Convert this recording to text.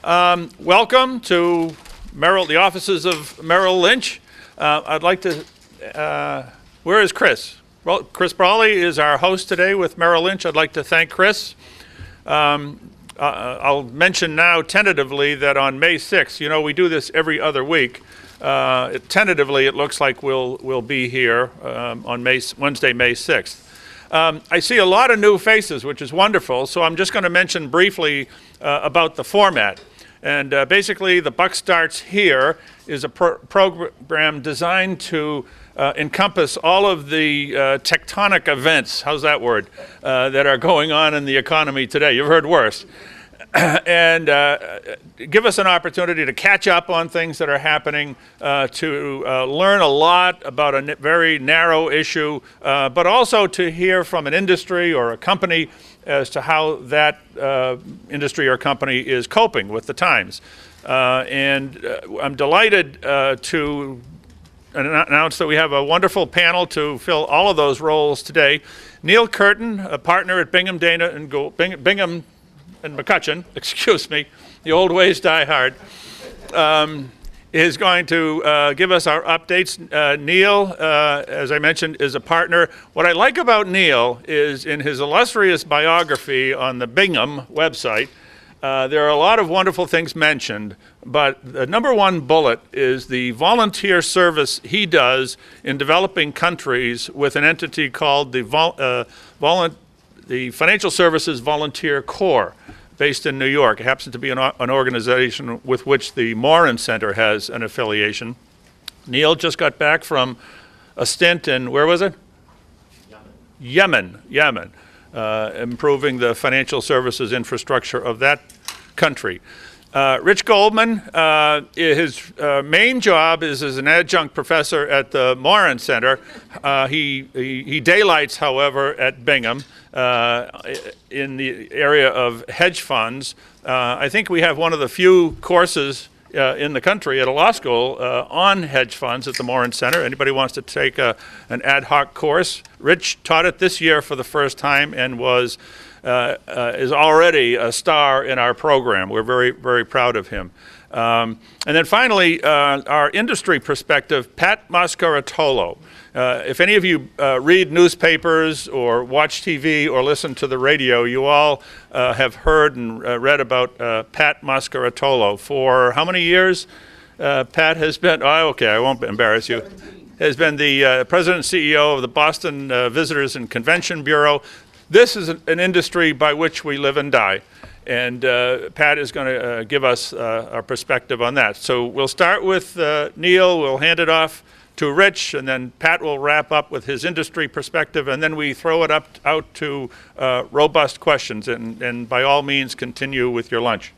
Welcome to the offices of Merrill Lynch. I'd like to, where is Chris? Well, Chris Brawley is our host today with Merrill Lynch. I'd like to thank Chris. I'll mention now tentatively that on May 6th, we do this every other week. Tentatively, it looks like we'll be here on Wednesday, May 6th. I see a lot of new faces, which is wonderful, so I'm just going to mention briefly about the format. And basically, the buck starts here is a program designed to encompass all of the tectonic events, how's that word, that are going on in the economy today. You've heard worse. And give us an opportunity to catch up on things that are happening, to learn a lot about a very narrow issue, but also to hear from an industry or a company as to how that industry or company is coping with the times. And I'm delighted to announce that we have a wonderful panel to fill all of those roles today. Neal Curtin, a partner at Bingham, Bingham and McCutchen, excuse me, the old ways die hard, is going to give us our updates. Neal, as I mentioned, is a partner. What I like about Neal is in his illustrious biography on the Bingham website, there are a lot of wonderful things mentioned, but the number one bullet is the volunteer service he does in developing countries with an entity called the Financial Services Volunteer Corps, based in New York. It happens to be an organization with which the Morin Center has an affiliation. Neal just got back from a stint in, where was it? Yemen, improving the financial services infrastructure of that country. Rich Goldman, his main job is as an adjunct professor at the Morin Center. He daylights, however, at Bingham in the area of hedge funds. I think we have one of the few courses in the country at a law school on hedge funds at the Morin Center. Anybody wants to take an ad hoc course? Rich taught it this year for the first time and is already a star in our program. We're very, very proud of him. And then finally, our industry perspective, Pat Moscaritolo. If any of you read newspapers or watch TV or listen to the radio, you all have heard and read about Pat Moscaritolo. For how many years Pat has been, okay, I won't embarrass you, 17. Has been the president and CEO of the Boston Visitors and Convention Bureau. This is an industry by which we live and die. And Pat is going to give us our perspective on that. So we'll start with Neal, we'll hand it off to Rich, and then Pat will wrap up with his industry perspective, and then we throw it out to robust questions, and by all means continue with your lunch.